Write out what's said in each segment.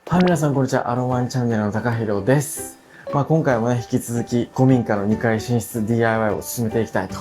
はい、皆さん、こんにちは。アロマンチャンネルの高弘です。今回もね、引き続き、古民家の2階寝室 DIY を進めていきたいと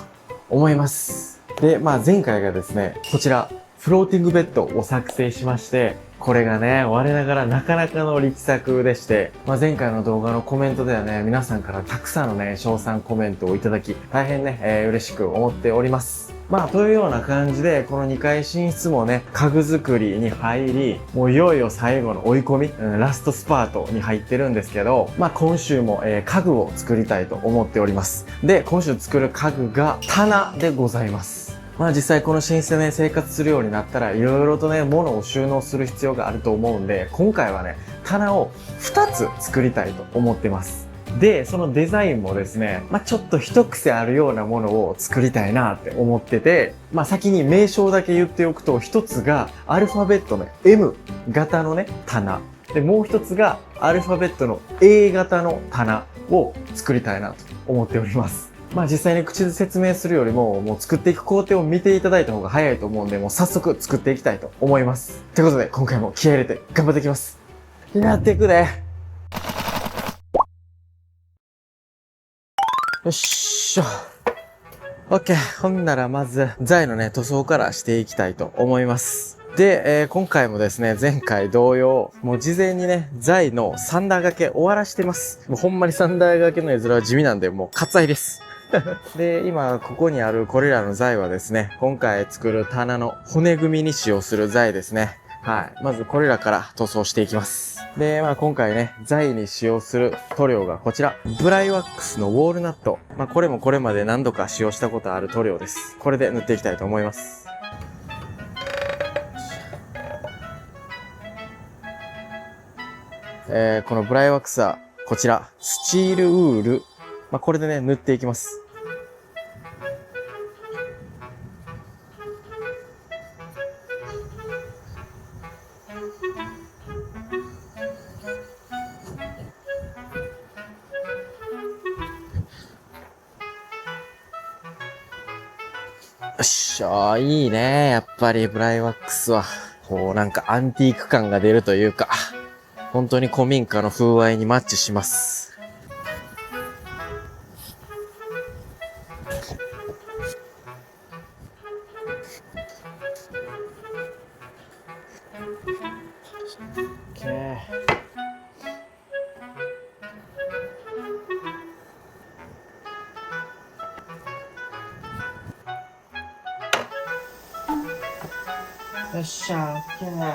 思います。で、前回がですね、こちら、フローティングベッドを作成しまして、これがね、我ながらなかなかの力作でして、前回の動画のコメントではね、皆さんからたくさんのね、称賛コメントをいただき、大変ね、嬉しく思っております。というような感じで、この2階寝室もね、家具作りに入り、もういよいよ最後の追い込み、ラストスパートに入ってるんですけど、今週も、家具を作りたいと思っております。で、今週作る家具が棚でございます。実際この寝室でね、生活するようになったら、いろいろとね、物を収納する必要があると思うんで、今回はね、棚を2つ作りたいと思ってます。で、そのデザインもですね、ちょっと一癖あるようなものを作りたいなって思ってて、先に名称だけ言っておくと、一つがアルファベットの M 型のね、棚。で、もう一つがアルファベットの A 型の棚を作りたいなと思っております。実際に口で説明するよりも、もう作っていく工程を見ていただいた方が早いと思うんで、もう早速作っていきたいと思います。ということで、今回も気合い入れて頑張っていきます。やっていくね。よっしょ。OK。ほんならまず、材のね、塗装からしていきたいと思います。で、今回もですね、前回同様、もう事前にね、材のサンダー掛け終わらしてます。もうほんまにサンダー掛けの絵面は地味なんで、もう割愛です。で、今、ここにあるこれらの材はですね、今回作る棚の骨組みに使用する材ですね。はい。まずこれらから塗装していきます。で、今回ね、材に使用する塗料がこちら。ブライワックスのウォールナット。これもこれまで何度か使用したことある塗料です。これで塗っていきたいと思います。このブライワックスは、こちら、スチールウール。これでね、塗っていきます。よっしゃ、いいね。やっぱりブライワックスは。こうなんかアンティーク感が出るというか、本当に古民家の風合いにマッチします。よっしゃ、オッケー。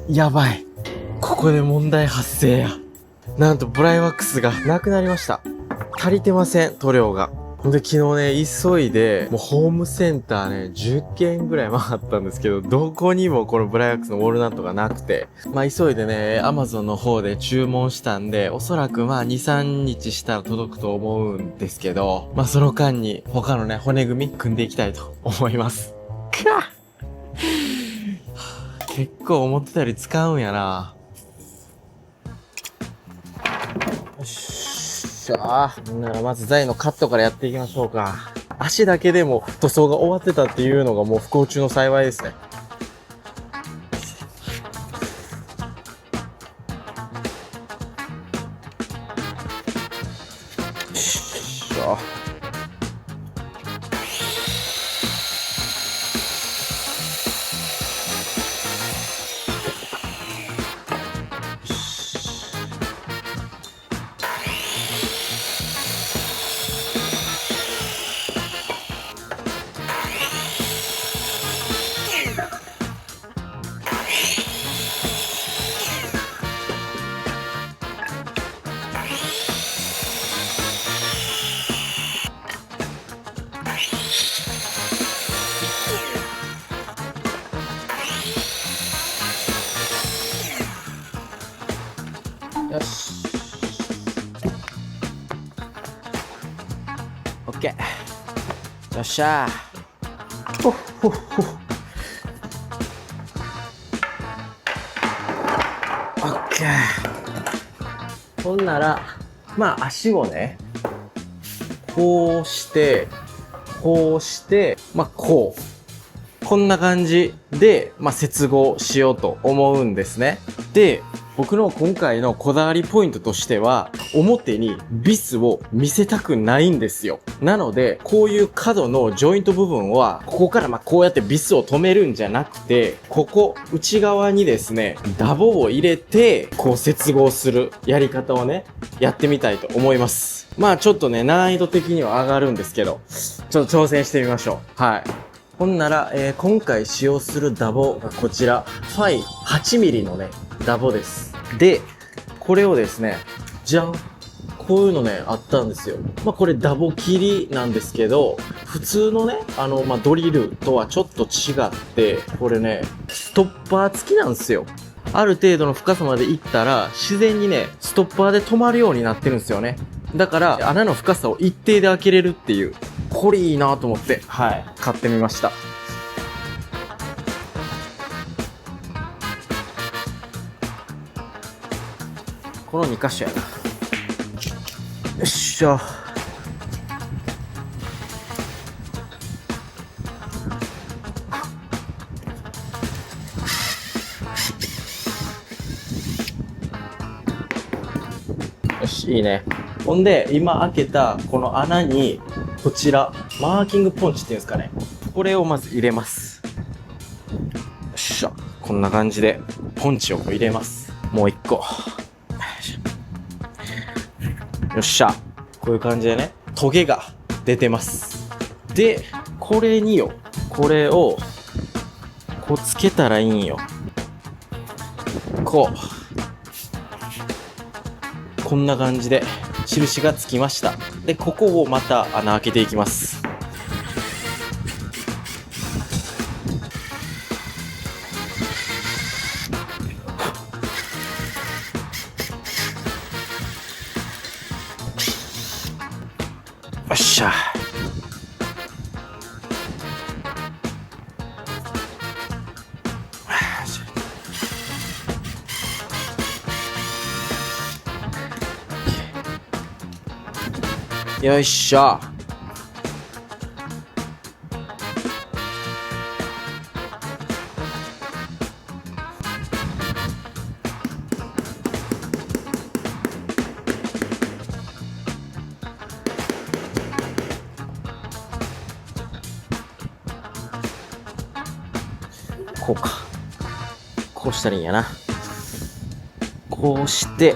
やばい。ここで問題発生や。なんとブライワックスがなくなりました。足りてません、塗料が。ほんで昨日ね、急いで、もうホームセンターね、10軒ぐらい回ったんですけど、どこにもこのブライワックスのウォールナットがなくて、急いでね、アマゾンの方で注文したんで、おそらく2、3日したら届くと思うんですけど、その間に他のね、骨組み組んでいきたいと思います。結構思ってたより使うんやな。よっしゃー。ならまず材のカットからやっていきましょうか。足だけでも塗装が終わってたっていうのがもう不幸中の幸いですね。よっしゃ。よっしゃー。ほっほっほっ。オッケー。ほんなら、まあ足をね、こうして、こうして、まあこう。こんな感じで、まあ接合しようと思うんですね。で、僕の今回のこだわりポイントとしては、表にビスを見せたくないんですよ。なので、こういう角のジョイント部分は、ここからこうやってビスを止めるんじゃなくて、ここ、内側にですね、ダボを入れて、こう接合するやり方をね、やってみたいと思います。まあちょっとね、難易度的には上がるんですけど、ちょっと挑戦してみましょう。はい。ほんなら、今回使用するダボがこちら、ファイ 8mm のね、ダボです。で、これをですね、じゃん、こういうのね、あったんですよ。まあこれダボ切りなんですけど、普通のね、ドリルとはちょっと違って、これね、ストッパー付きなんですよ。ある程度の深さまでいったら、自然にね、ストッパーで止まるようになってるんですよね。だから、穴の深さを一定で開けれるっていう、これいいなと思って、はい、買ってみました。この2箇所やな。よっしゃ。よし、いいね。ほんで、今開けたこの穴に、こちら、マーキングポンチっていうんですかね。これをまず入れます。よっしゃ。こんな感じで、ポンチを入れます。もう一個。よっしゃ。こういう感じでね、トゲが出てます。で、これによ、これを、こうつけたらいいんよ。こんな感じで印がつきました。で、ここをまた穴開けていきます。よっしゃ。よいしょ。こうか。こうしたらいいんやな。こうして、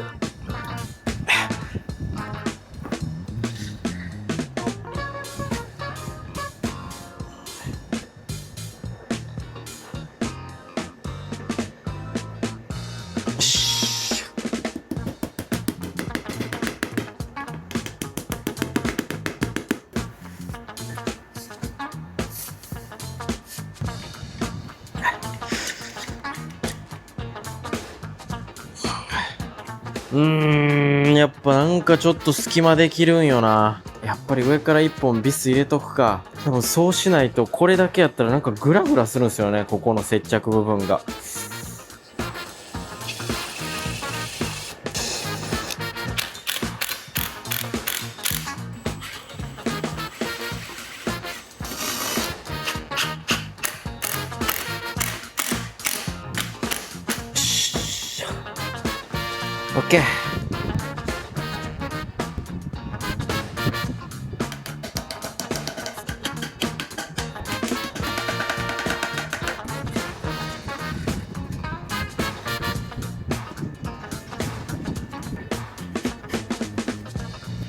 やっぱなんかちょっと隙間できるんよな。やっぱり上から1本ビス入れとくか。多分そうしないとこれだけやったらなんかグラグラするんですよね。ここの接着部分が。オッケー。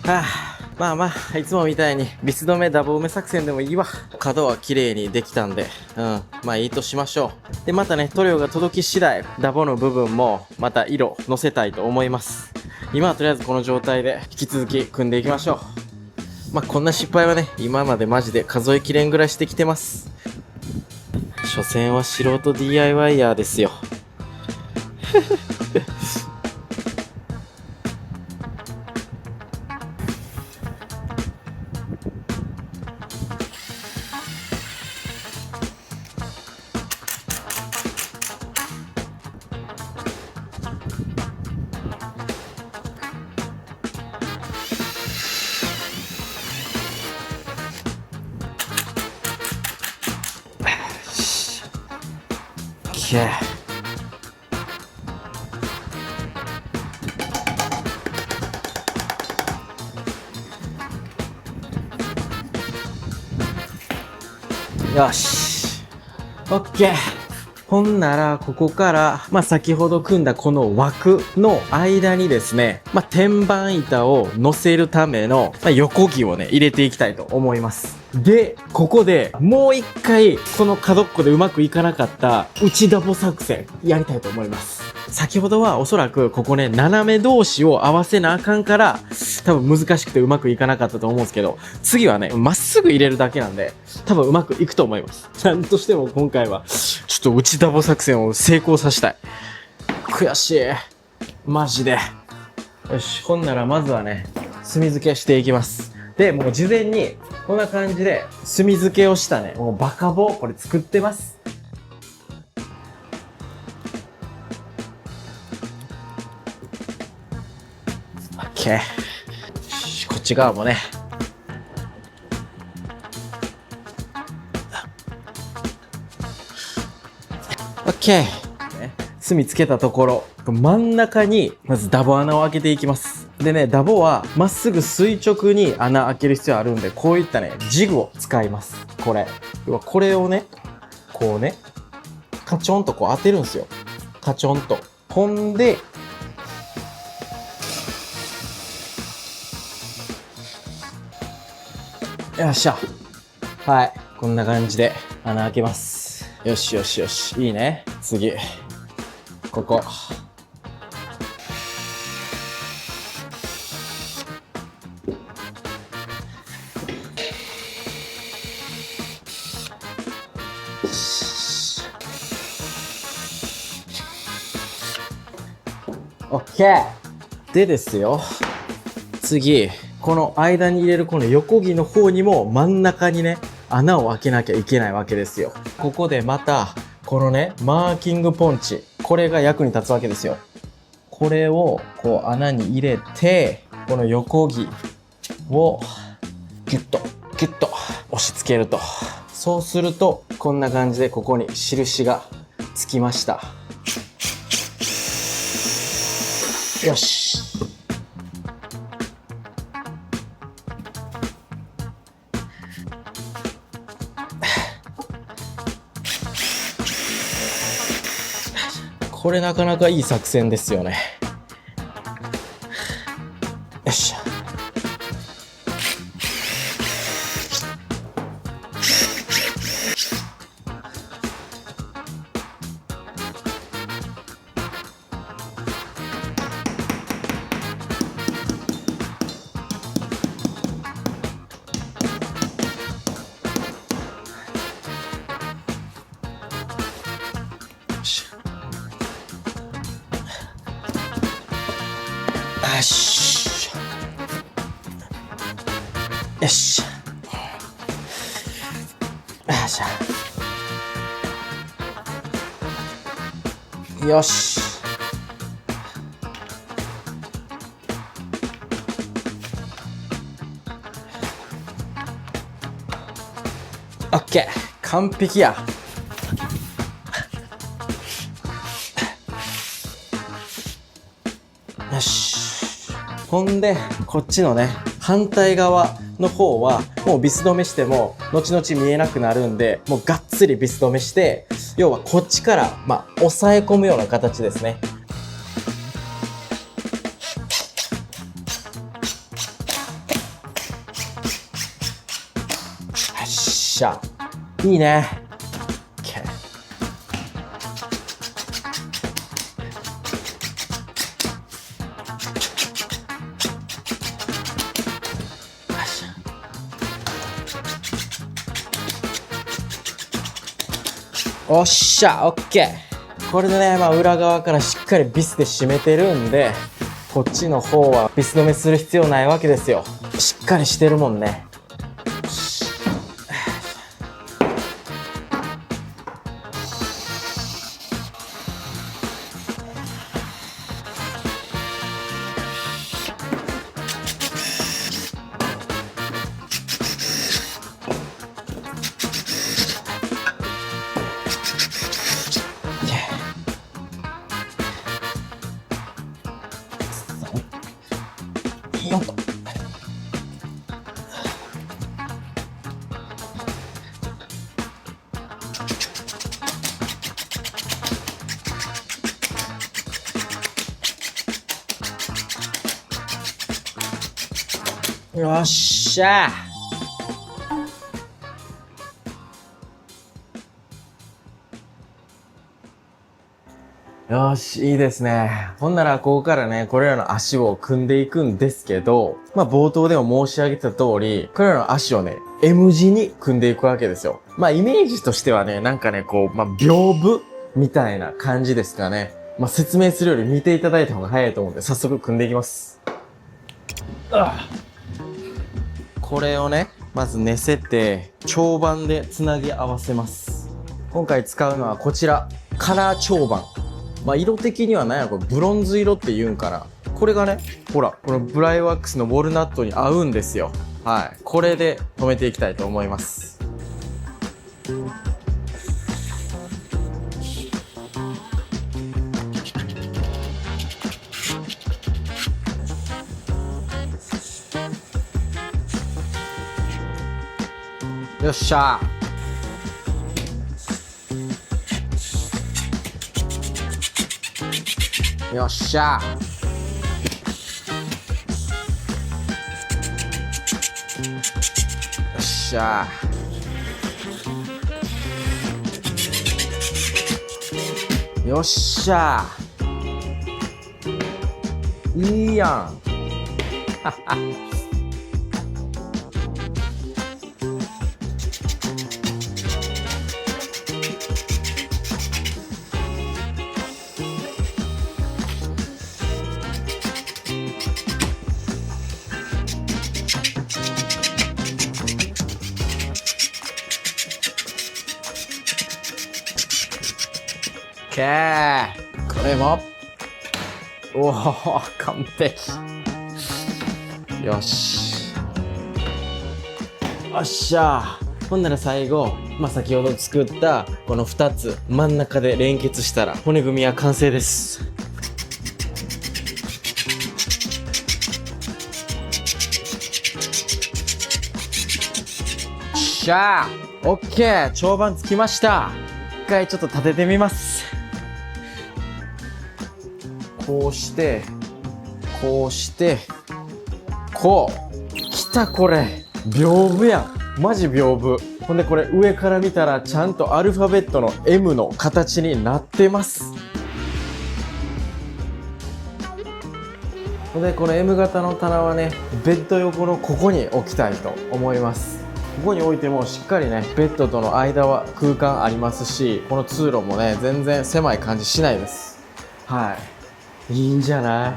はあ、まあまあ、いつもみたいにビス止めダボ埋め作戦でもいいわ。角は綺麗にできたんで、まあいいとしましょう。で、またね、塗料が届き次第、ダボの部分もまた色乗せたいと思います。今はとりあえずこの状態で引き続き組んでいきましょう。まあこんな失敗はね、今までマジで数えきれんぐらいしてきてます。所詮は素人 DIYer ですよ。ケー。よし。オッケー。ほんなら、ここから、先ほど組んだこの枠の間にですね、天板板を乗せるための、横木をね、入れていきたいと思います。で、ここでもう一回、この角っこでうまくいかなかった内ダボ作戦、やりたいと思います。先ほどはおそらくここね、斜め同士を合わせなあかんから、多分難しくてうまくいかなかったと思うんですけど、次はね、まっすぐ入れるだけなんで、多分うまくいくと思います。なんとしても今回は、ちょっと内ダボ作戦を成功させたい。悔しい。マジで。よし、ほんならまずはね、墨付けしていきます。で、もう事前に、こんな感じで、墨付けをしたね、もうバカ棒、これ作ってます。オッケー。こっち側もね。オッケー。墨つけたところ、真ん中に、まずダボ穴を開けていきます。でね、ダボは、まっすぐ垂直に穴開ける必要あるんで、こういったね、ジグを使います。これ。要はこれをね、こうね、カチョンとこう当てるんですよ。カチョンと。ほんで、よっしゃ。はい。こんな感じで穴開けます。よしよしよし。いいね。次。ここ。オッケー。でですよ。次。この間に入れるこの横木の方にも真ん中にね、穴を開けなきゃいけないわけですよ。ここでまた、このね、マーキングポンチ。これが役に立つわけですよ。これをこう穴に入れて、この横木をギュッと、ギュッと押し付けると。そうすると、こんな感じでここに印がつきました。よし。これなかなかいい作戦ですよね。よっしゃ。よし。よし。よっしゃ。よし。オッケー。完璧や。よし。ほんで、こっちのね、反対側の方は、もうビス止めしても、後々見えなくなるんで、もうがっつりビス止めして、要はこっちから、押さえ込むような形ですね。よっしゃ。いいね。おっしゃ、オッケー。これでね、裏側からしっかりビスで締めてるんで、こっちの方はビス止めする必要ないわけですよ。しっかりしてるもんね。よっしゃよし、いいですね。ほんなら、ここからね、これらの足を組んでいくんですけど、冒頭でも申し上げた通り、これらの足をね、M 字に組んでいくわけですよ。イメージとしてはね、屏風みたいな感じですかね。説明するより見ていただいた方が早いと思うんで、早速組んでいきます。これをね、まず寝せて、長板でつなぎ合わせます。今回使うのはこちら、カラー長板。色的には何やこれブロンズ色って言うんかな。これがね、ほら、このブライワックスのウォルナットに合うんですよ。はい。これで留めていきたいと思います。よっしゃよっしゃよっしゃよっしゃいいやんケーこれもおお完璧よしよっしゃほんなら最後先ほど作ったこの2つ真ん中で連結したら骨組みは完成です。しゃーオッケー長板つきました。一回ちょっと立ててみます。こうしてこうしてこうきたこれ屏風やんマジ屏風。ほんでこれ上から見たらちゃんとアルファベットの M の形になってます。ほんでこの M 型の棚はねベッド横のここに置きたいと思います。ここに置いてもしっかりねベッドとの間は空間ありますし、この通路もね全然狭い感じしないです。はい、いいんじゃない？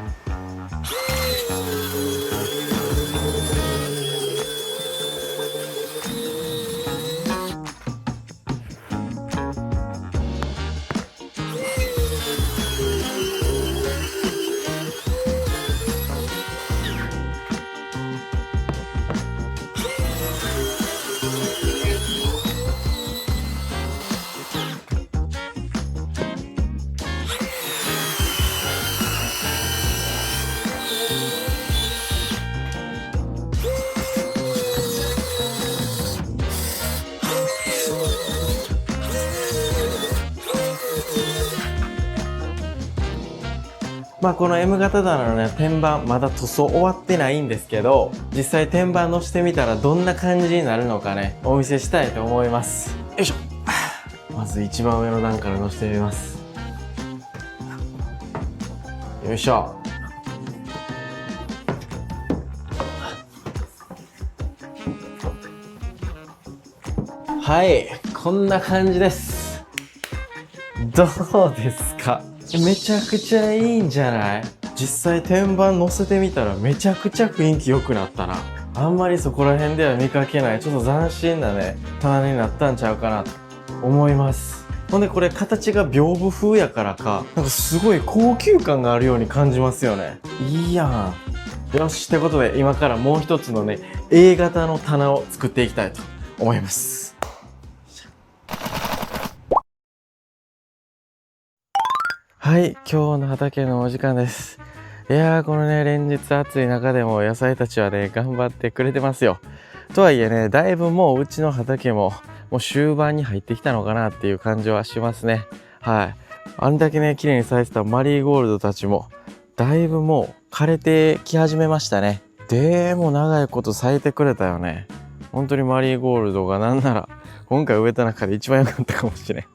この M 型棚のね天板まだ塗装終わってないんですけど、実際天板乗せてみたらどんな感じになるのかねお見せしたいと思います。よいしょ。まず一番上の段から乗せてみます。よいしょ。はい、こんな感じです。どうですか？めちゃくちゃいいんじゃない？実際天板乗せてみたらめちゃくちゃ雰囲気良くなったな。あんまりそこら辺では見かけないちょっと斬新なね棚になったんちゃうかなと思います。ほんでこれ形が屏風風やからかすごい高級感があるように感じますよね。いいやん。よし、ってことで今からもう一つのね A 型の棚を作っていきたいと思います。はい、今日の畑のお時間です。いやー、このね、連日暑い中でも野菜たちはね、頑張ってくれてますよ。とはいえね、だいぶもううちの畑も、もう終盤に入ってきたのかなっていう感じはしますね。はい。あんだけね、綺麗に咲いてたマリーゴールドたちも、だいぶもう枯れてき始めましたね。でも長いこと咲いてくれたよね。本当にマリーゴールドがなんなら今回植えた中で一番良かったかもしれん。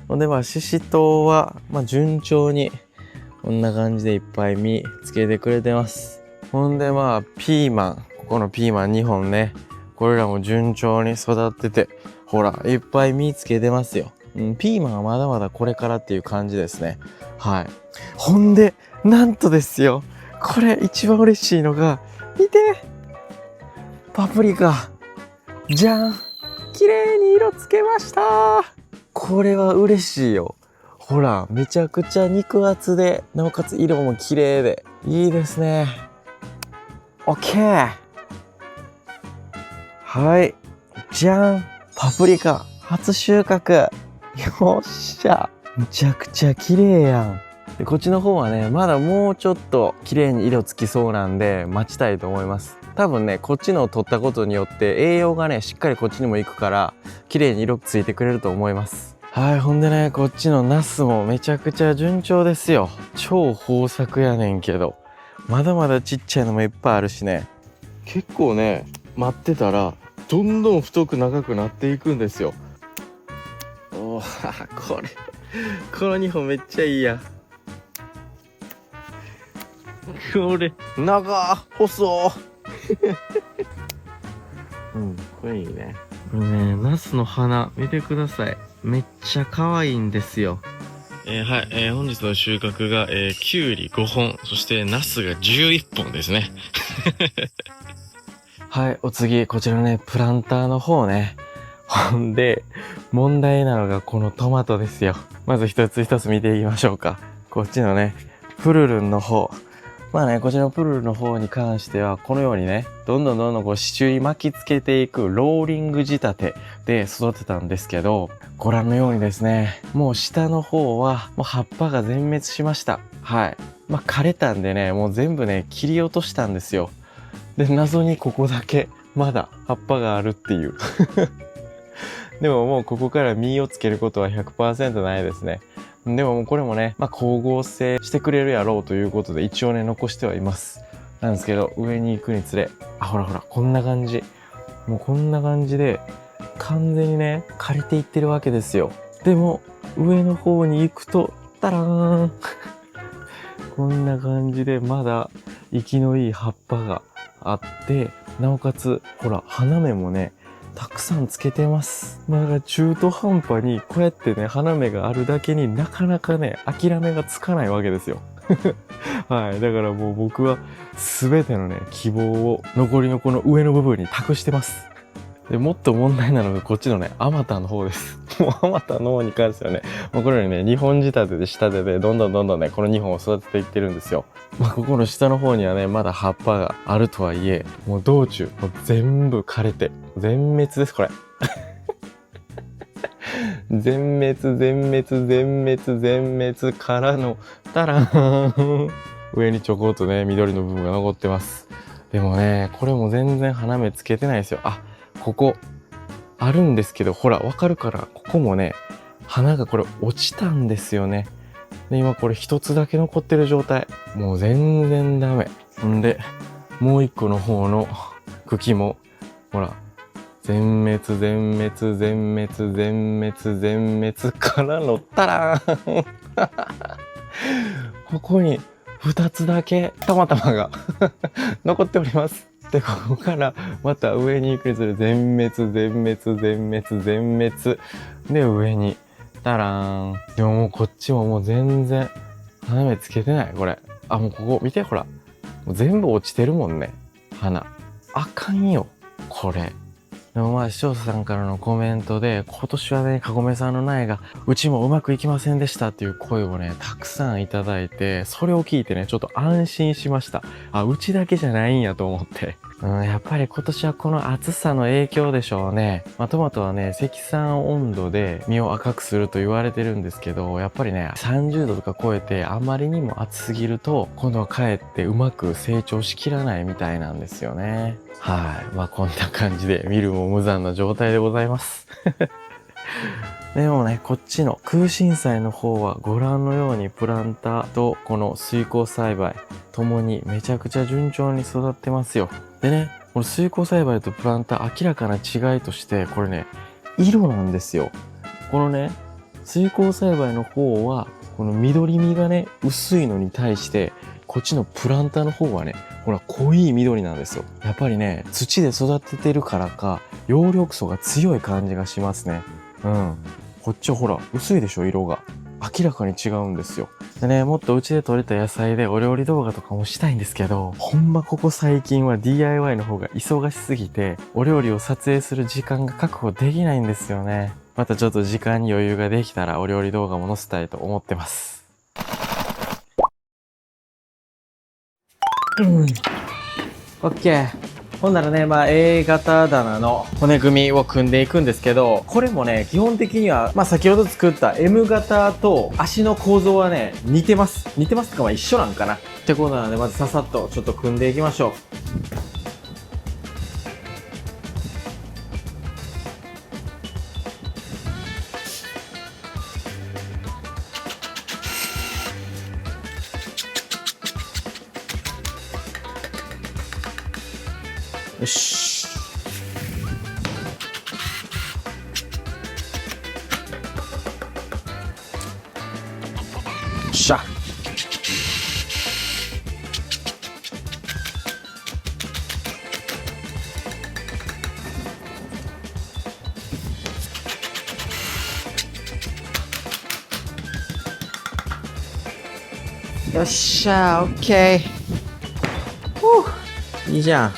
ほんでシシトウは順調にこんな感じでいっぱい実つけてくれてます。ほんでピーマン、ここのピーマン2本ね、これらも順調に育ってて、ほらいっぱい実つけてますよ。ピーマンはまだまだこれからっていう感じですね。はい。ほんでなんとですよ、これ一番嬉しいのが、見て、パプリカじゃん、綺麗に色つけました。これは嬉しいよ。ほらめちゃくちゃ肉厚で、なおかつ色も綺麗でいいですね。 OK。 はい、じゃん、パプリカ初収穫。よっしゃ、むちゃくちゃ綺麗やん。でこっちの方はね、まだもうちょっと綺麗に色つきそうなんで待ちたいと思います。多分ね、こっちのを取ったことによって栄養がねしっかりこっちにも行くから綺麗に色ついてくれると思います。はい、ほんでね、こっちのナスもめちゃくちゃ順調ですよ。超豊作やねんけど、まだまだちっちゃいのもいっぱいあるしね。結構ね、待ってたらどんどん太く長くなっていくんですよ。おー、この2本めっちゃいいや。これ細これいいね。これね、ナスの花見てください。めっちゃ可愛いんですよ。はい、本日の収穫が、きゅうり5本、そしてナスが11本ですね。はい、お次、こちらね、プランターの方ね。ほんで、問題なのがこのトマトですよ。まず一つ一つ見ていきましょうか。こっちのね、プルルンの方。こちらのプルルンの方に関しては、このようにね、どんどんこう支柱に巻きつけていくローリング仕立てで育てたんですけど、ご覧のようにですね、もう下の方はもう葉っぱが全滅しました。はい。枯れたんでね、もう全部ね、切り落としたんですよ。で、謎にここだけまだ葉っぱがあるっていう。でももうここから実をつけることは 100% ないですね。でももうこれもね、光合成してくれるやろうということで一応ね、残してはいます。なんですけど、上に行くにつれ、ほら、こんな感じ。もうこんな感じで、完全にね、枯れていってるわけですよ。でも、上の方に行くと、タラーンこんな感じで、まだ、生きのいい葉っぱがあって、なおかつ、ほら、花芽もね、たくさんつけてます。だから中途半端にこうやってね、花芽があるだけになかなかね、諦めがつかないわけですよ。はい。だからもう僕は全てのね、希望を残りのこの上の部分に託してます。で、もっと問題なのがこっちのね、あまたの方です。もうあまたの方に関してはね、もうこのようにね、2本仕立てで仕立てで、どんどんね、この2本を育てていってるんですよ。ここの下の方にはね、まだ葉っぱがあるとはいえ、もう道中、もう全部枯れて、全滅です、これ。全滅からの、タラーン上にちょこっとね、緑の部分が残ってます。でもね、これも全然花芽つけてないですよ。ここ、あるんですけど、ほら、わかるから、ここもね、花がこれ落ちたんですよね。で、今これ一つだけ残ってる状態。もう全然ダメ。んで、もう一個の方の茎も、ほら、全滅からのタラーンここに2つだけたまたまが残っております。で、ここからまた上に行くにつれ全滅で上にタラーン。でももうこっちももう全然花芽つけてない。これもうここ見て、ほらもう全部落ちてるもんね、花。あかんよこれ。でも視聴者さんからのコメントで、今年はね、かごめさんの苗が、うちもうまくいきませんでしたっていう声をね、たくさんいただいて、それを聞いてね、ちょっと安心しました。うちだけじゃないんやと思って。やっぱり今年はこの暑さの影響でしょうね。トマトはね、積算温度で実を赤くすると言われてるんですけど、やっぱりね、30度とか超えてあまりにも暑すぎると、今度はかえってうまく成長しきらないみたいなんですよね。はい。こんな感じで見るも無残な状態でございます。でもね、こっちの空心菜の方はご覧のようにプランターとこの水耕栽培ともにめちゃくちゃ順調に育ってますよ。でね、この水耕栽培とプランター明らかな違いとして、これね、色なんですよ。このね、水耕栽培の方はこの緑みがね、薄いのに対して、こっちのプランターの方はね、ほら濃い緑なんですよ。やっぱりね、土で育ててるからか、葉緑素が強い感じがしますね。うん。こっちはほら、薄いでしょ、色が。明らかに違うんですよ。でね、もっとうちで採れた野菜でお料理動画とかもしたいんですけど、ほんまここ最近は DIY の方が忙しすぎて、お料理を撮影する時間が確保できないんですよね。またちょっと時間に余裕ができたらお料理動画も載せたいと思ってます。オッケー。ほんならね、A 型棚の骨組みを組んでいくんですけど、これもね、基本的には、先ほど作った M 型と足の構造はね、似てます。似てますか一緒なんかなってことなので、まずささっとちょっと組んでいきましょう。よし。よっしゃ。よっしゃ、オッケー。いいじゃん。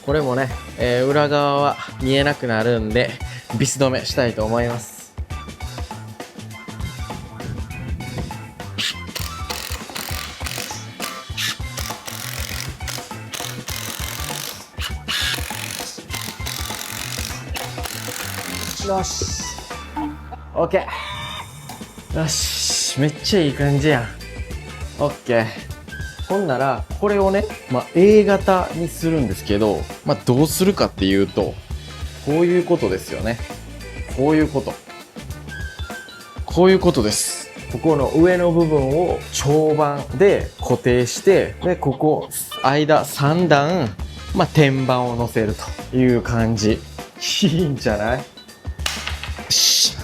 これもね、裏側は見えなくなるんで、ビス止めしたいと思います。よし。OK。よし。めっちゃいい感じやん。OK。ほんなら、これをね、A 型にするんですけど、どうするかっていうと、こういうことですよね。こういうこと。こういうことです。ここの上の部分を長板で固定して、で、ここ、間3段、天板を乗せるという感じ。いいんじゃない？よし。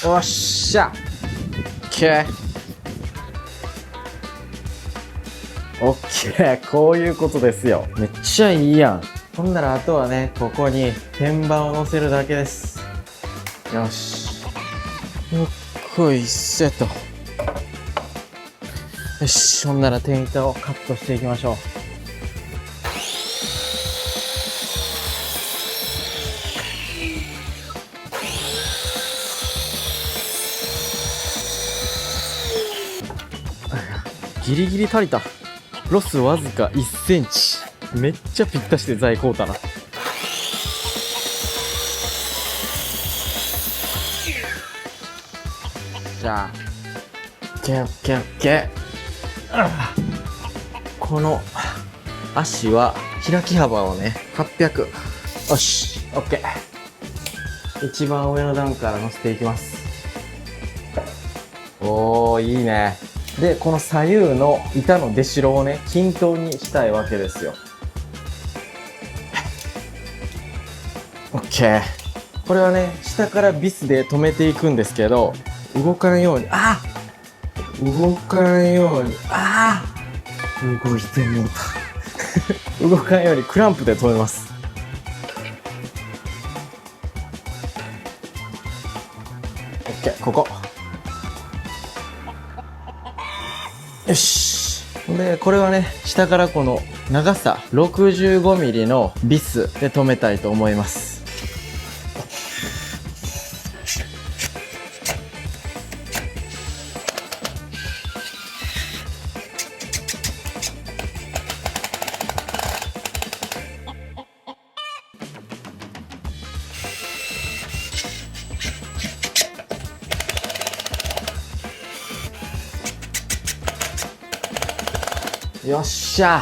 よっしゃ。OK。OK。こういうことですよ。めっちゃいいやん。ほんならあとはね、ここに天板を乗せるだけです。よし。よっこいせと。よし。ほんなら天板をカットしていきましょう。ギリギリ足りた。ロスわずか1センチ。めっちゃぴったしで材買うたな。じゃあ、オッケーオッケーオッケー。この足は開き幅をね、800。よし、オッケー。一番上の段から乗せていきます。おー、いいね。で、この左右の板の出代をね、均等にしたいわけですよ。OK。これはね、下からビスで留めていくんですけど、動かんように、動かんように、動いてもうた。動かんようにクランプで止めます。OK、ここ。よし。で、これはね、下からこの長さ 65mm のビスで留めたいと思います。よっしゃ。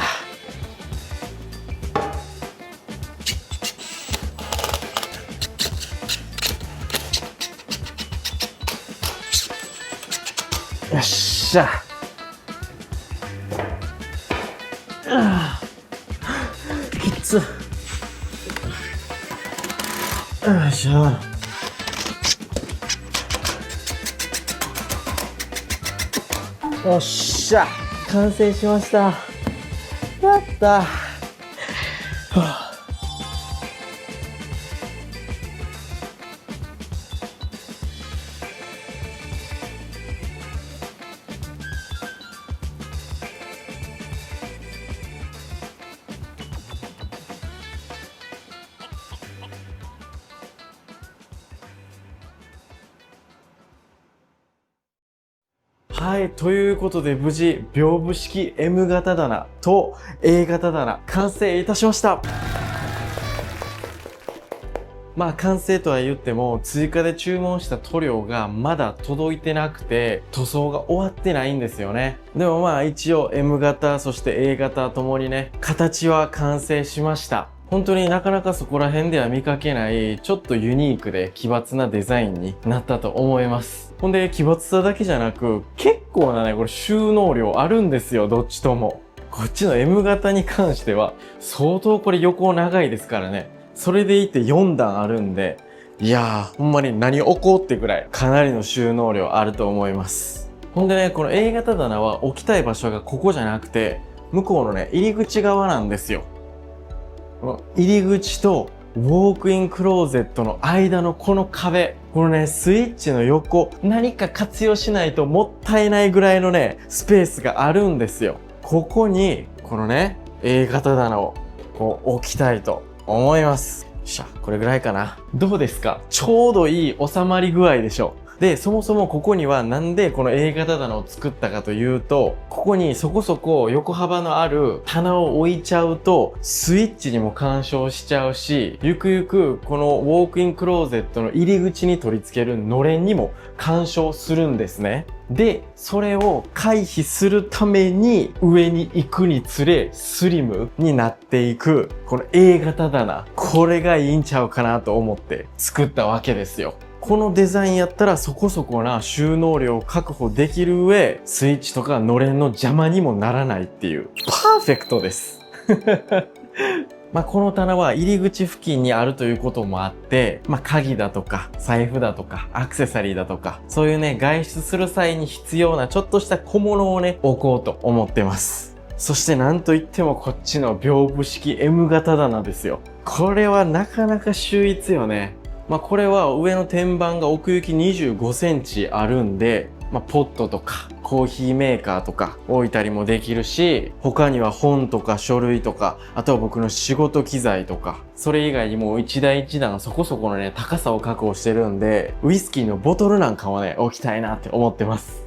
よっしゃ。きつ。よいしょ。よっしゃ。完成しました。やった。はい、ということで無事、屏風式 M 型棚と A 型棚完成いたしました。まあ完成とは言っても追加で注文した塗料がまだ届いてなくて塗装が終わってないんですよね。でもまあ一応 M 型そして A 型ともにね、形は完成しました。本当になかなかそこら辺では見かけないちょっとユニークで奇抜なデザインになったと思います。ほんで奇抜さだけじゃなく結構なね、これ収納量あるんですよ、どっちとも。こっちの M 型に関しては相当これ横長いですからね。それでいて4段あるんで、いやーほんまに何起こってぐらいかなりの収納量あると思います。ほんでね、この A 型棚は置きたい場所がここじゃなくて向こうのね、入り口側なんですよ。この入り口とウォークインクローゼットの間のこの壁、このね、スイッチの横、何か活用しないともったいないぐらいのね、スペースがあるんですよ。ここに、このね、A 型棚をこう置きたいと思います。よっしゃ、これぐらいかな。どうですか？ちょうどいい収まり具合でしょ。で、そもそもここにはなんでこの A 型棚を作ったかというと、ここにそこそこ横幅のある棚を置いちゃうと、スイッチにも干渉しちゃうし、ゆくゆくこのウォークインクローゼットの入り口に取り付けるのれんにも干渉するんですね。で、それを回避するために上に行くにつれスリムになっていくこの A 型棚。これがいいんちゃうかなと思って作ったわけですよ。このデザインやったらそこそこな収納量を確保できる上、スイッチとかのれんの邪魔にもならないっていう、パーフェクトです。まあこの棚は入り口付近にあるということもあって、まあ鍵だとか財布だとかアクセサリーだとか、そういうね、外出する際に必要なちょっとした小物をね、置こうと思ってます。そしてなんといってもこっちの屏風式 M 型棚ですよ。これはなかなか秀逸よね。まあこれは上の天板が奥行き25センチあるんで、まあポットとかコーヒーメーカーとか置いたりもできるし、他には本とか書類とか、あとは僕の仕事機材とか、それ以外にも一台一段そこそこのね、高さを確保してるんで、ウイスキーのボトルなんかもね、置きたいなって思ってます。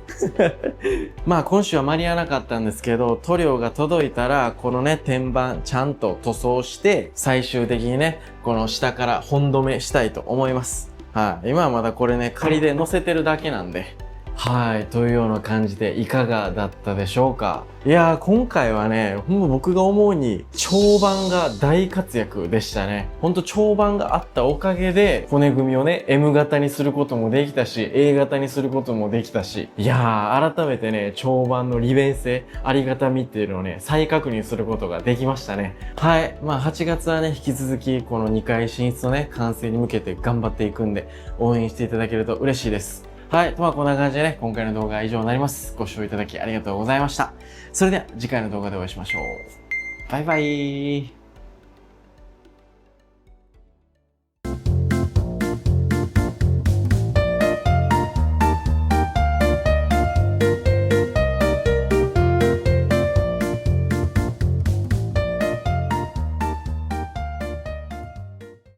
まあ今週は間に合わなかったんですけど、塗料が届いたら、このね、天板ちゃんと塗装して、最終的にね、この下から本留めしたいと思います。はい。今はまだこれね、仮で乗せてるだけなんで。はい。というような感じでいかがだったでしょうか？いやー、今回はね、ほんと僕が思うに、長板が大活躍でしたね。ほんと長板があったおかげで、骨組みをね、M 型にすることもできたし、A 型にすることもできたし、いやー、改めてね、長板の利便性、ありがたみっていうのをね、再確認することができましたね。はい。まあ、8月はね、引き続き、この2階進出のね、完成に向けて頑張っていくんで、応援していただけると嬉しいです。はい。まあこんな感じでね、今回の動画は以上になります。ご視聴いただきありがとうございました。それでは次回の動画でお会いしましょう。バイバイ。